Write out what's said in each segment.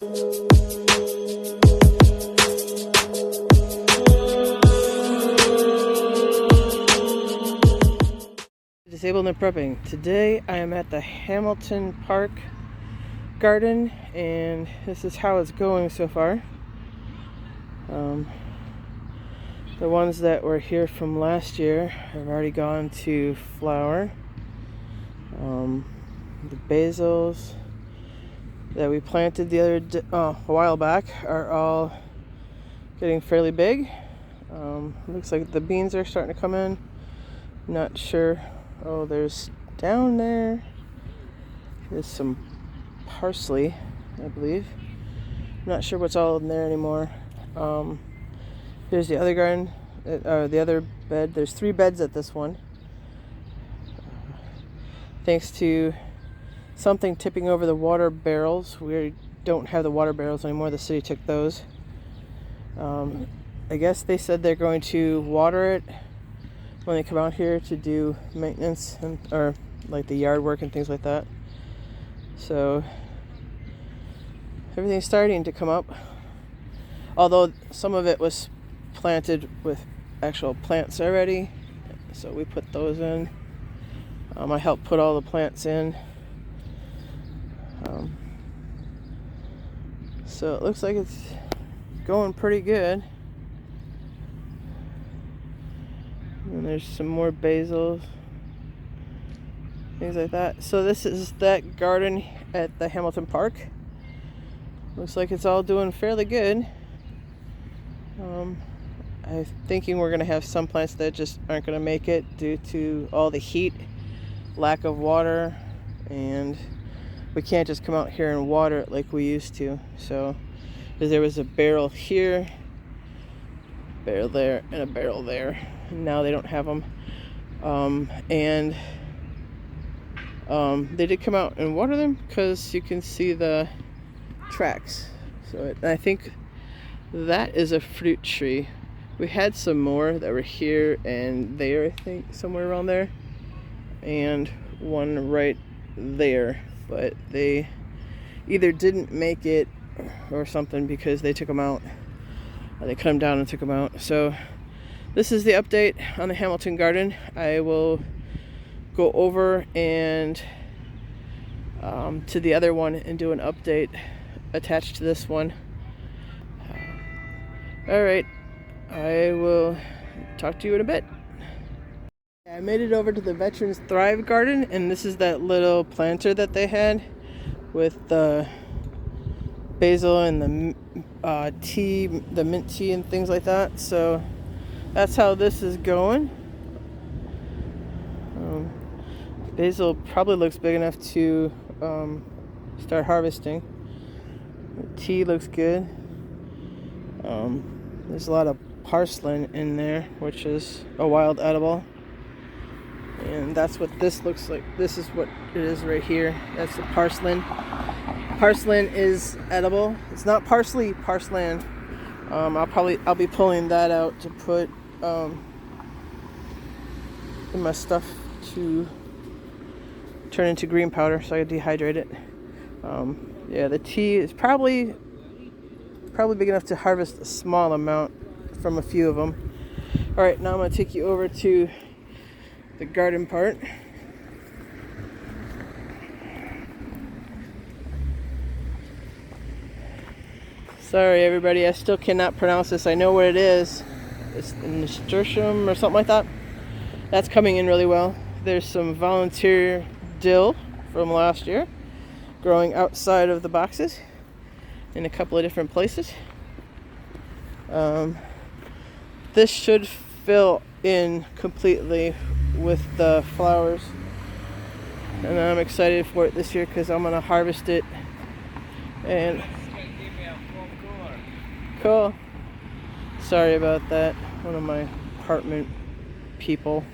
Disabled and prepping. Today I am at the Hamilton Park garden, and this is how it's going so far. The ones that were here from last year have already gone to flower. The basils that we planted a while back are all getting fairly big. Looks like the beans are starting to come in. Not sure. Oh, there's down there's some parsley, I believe. I'm not sure what's all in there anymore. Here's the other garden, the other bed. There's 3 beds at this one. Thanks to something tipping over the water barrels. We don't have the water barrels anymore. The city took those. I guess they said they're going to water it when they come out here to do maintenance or like the yard work and things like that. So everything's starting to come up, although some of it was planted with actual plants already, so we put those in. I helped put all the plants in. So it looks like it's going pretty good. And there's some more basils, things like that. So this is that garden at the Hamilton Park. Looks like it's all doing fairly good. I'm thinking we're going to have some plants that just aren't going to make it due to all the heat, lack of water, and we can't just come out here and water it like we used to. So, because there was a barrel here, barrel there, and a barrel there. And now they don't have them. They did come out and water them because you can see the tracks. So I think that is a fruit tree. We had some more that were here and there, I think, somewhere around there, and one right there, but they either didn't make it or something because they took them out. They cut them down and took them out. So this is the update on the Hamilton garden. I will go over and to the other one and do an update attached to this one. All right, I will talk to you in a bit. I made it over to the Veterans Thrive garden, and this is that little planter that they had with the basil and the tea, the mint tea and things like that. So that's how this is going. Basil probably looks big enough to start harvesting. The tea looks good. There's a lot of parsley in there, which is a wild edible. And that's what this looks like. This is what it is right here. That's the parsley. Parsley is edible. It's not parsley, parsley. I'll be pulling that out to put in my stuff to turn into green powder so I can dehydrate it. Yeah, the tea is probably big enough to harvest a small amount from a few of them. All right, now I'm going to take you over to the garden part. Sorry everybody, I still cannot pronounce this. I know what it is. It's nasturtium or something like that. That's coming in really well. There's some volunteer dill from last year growing outside of the boxes in a couple of different places. This should fill in completely with the flowers, and I'm excited for it this year because I'm gonna harvest it. And cool. Sorry about that. One of my apartment people.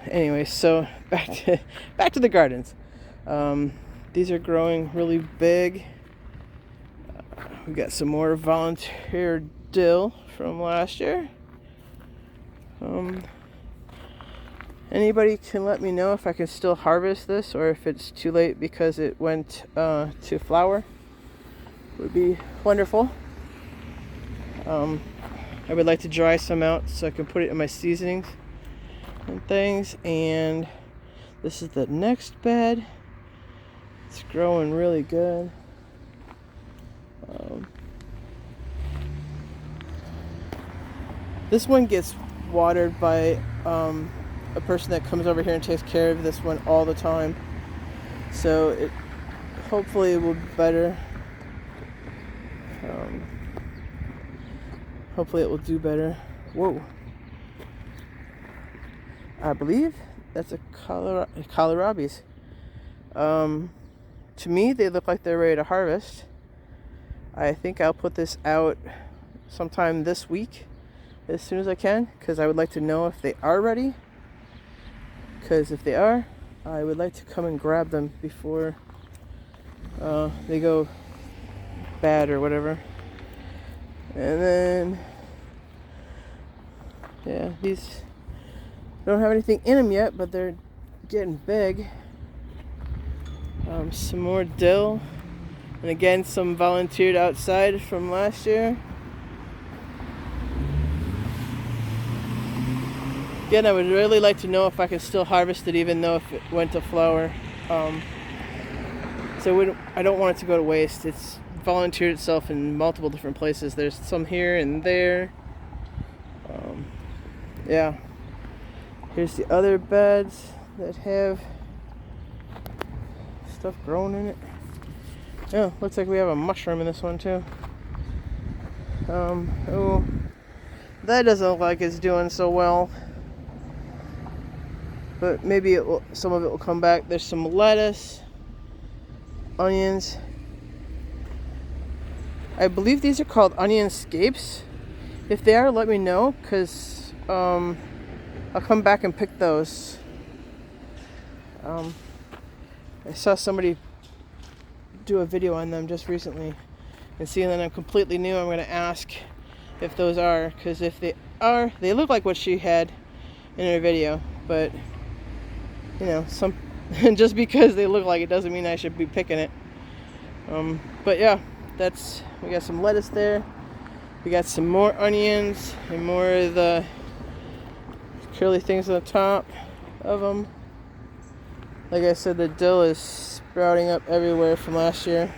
Anyway, so back to the gardens. These are growing really big. We got some more volunteer dill from last year. Anybody can let me know if I can still harvest this or if it's too late because it went to flower. Would be wonderful. I would like to dry some out so I can put it in my seasonings and things. And this is the next bed. It's growing really good. This one gets watered by a person that comes over here and takes care of this one all the time. So it hopefully will be better. Hopefully it will do better. Whoa. I believe that's a kohlrabies. To me, they look like they're ready to harvest. I think I'll put this out sometime this week as soon as I can, because I would like to know if they are ready. Because if they are, I would like to come and grab them before they go bad or whatever. And then, yeah, these don't have anything in them yet, but they're getting big. Some more dill. And again, some volunteered outside from last year. Again, I would really like to know if I can still harvest it even though if it went to flower. So I don't want it to go to waste. It's volunteered itself in multiple different places. There's some here and there. Yeah. Here's the other beds that have stuff growing in it. Yeah, looks like we have a mushroom in this one too. Oh, that doesn't look like it's doing so well. But maybe some of it will come back. There's some lettuce, onions. I believe these are called onion scapes. If they are, let me know, because I'll come back and pick those. I saw somebody do a video on them just recently, and seeing that I'm completely new, I'm going to ask if those are, because if they are, they look like what she had in her video, but you know, just because they look like it doesn't mean I should be picking it. But yeah, we got some lettuce there. We got some more onions and more of the curly things on the top of them. Like I said, the dill is sprouting up everywhere from last year.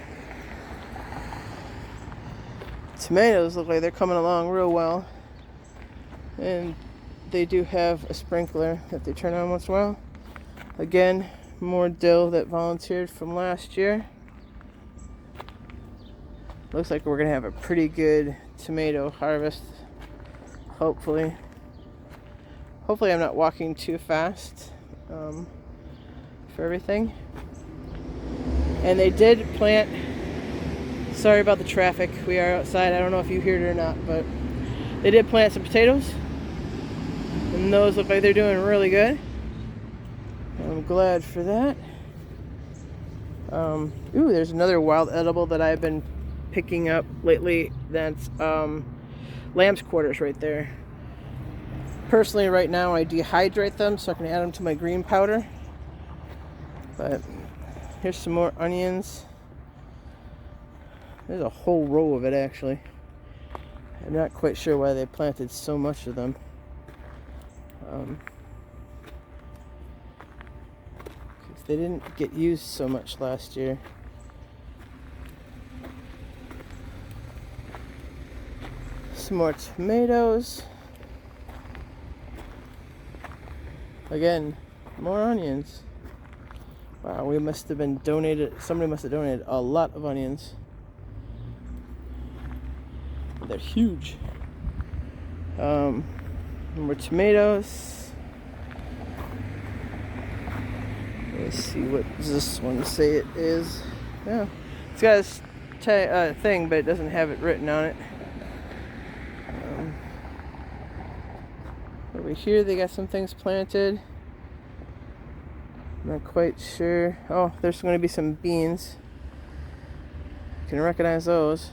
Tomatoes look like they're coming along real well. And they do have a sprinkler that they turn on once in a while. Again, more dill that volunteered from last year. Looks like we're going to have a pretty good tomato harvest, hopefully. Hopefully I'm not walking too fast for everything. And they did plant, sorry about the traffic, we are outside, I don't know if you hear it or not, but they did plant some potatoes. And those look like they're doing really good. I'm glad for that. Ooh, there's another wild edible that I've been picking up lately. That's lamb's quarters right there. Personally, right now I dehydrate them so I can add them to my green powder. But here's some more onions. There's a whole row of it actually. I'm not quite sure why they planted so much of them. They didn't get used so much last year. Some more tomatoes. Again, more onions. Wow, we must have been donated, somebody must have donated a lot of onions. They're huge. More tomatoes. Let's see, what does this one say it is? Yeah, it's got a thing, but it doesn't have it written on it. Over here they got some things planted. I'm not quite sure. Oh, there's going to be some beans. You can recognize those.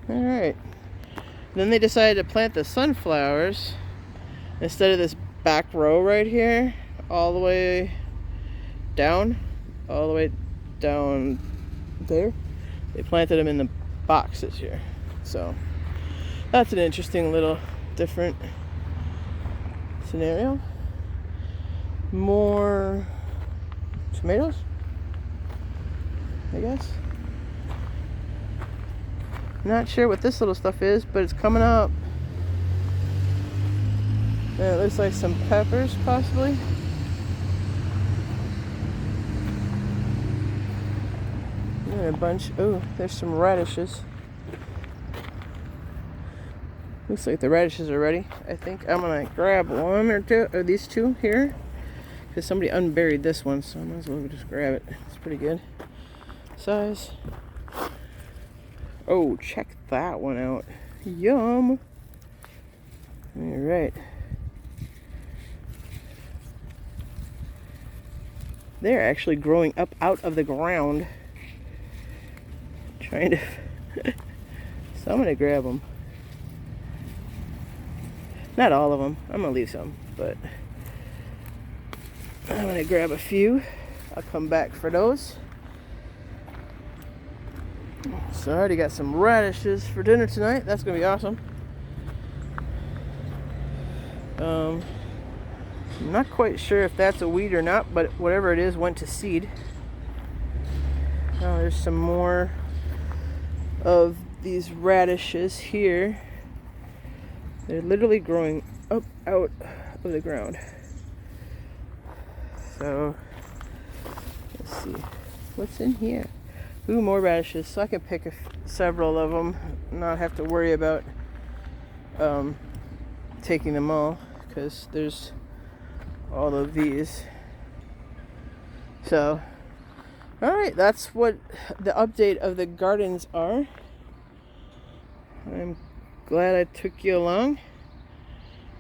Alright. Then they decided to plant the sunflowers instead of this back row right here, all the way down, all the way down there. They planted them in the boxes here. So that's an interesting little different scenario. More tomatoes, I guess. Not sure what this little stuff is, but it's coming up. And it looks like some peppers, possibly. And a bunch. Oh, there's some radishes. Looks like the radishes are ready. I think I'm gonna grab one or two, or these two here, because somebody unburied this one, so I might as well just grab it. It's pretty good size. Oh, check that one out. Yum. All right. They're actually growing up out of the ground. Trying to... So I'm gonna grab them. Not all of them. I'm gonna leave some, but I'm gonna grab a few. I'll come back for those. So I already got some radishes for dinner tonight. That's gonna be awesome. I'm not quite sure if that's a weed or not, but whatever it is went to seed. Now there's some more of these radishes here. They're literally growing up out of the ground. So let's see what's in here. Ooh, more radishes, so I can pick several of them, not have to worry about taking them all, because there's all of these. So, alright, that's what the update of the gardens are. I'm glad I took you along,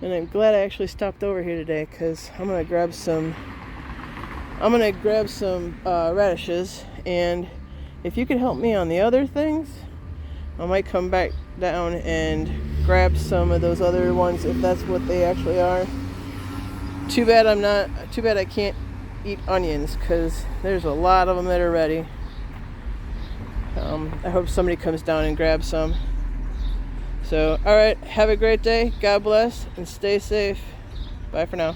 and I'm glad I actually stopped over here today, because I'm gonna grab some radishes, and if you could help me on the other things, I might come back down and grab some of those other ones if that's what they actually are. Too bad I can't eat onions, because there's a lot of them that are ready. I hope somebody comes down and grabs some. So, alright, have a great day. God bless and stay safe. Bye for now.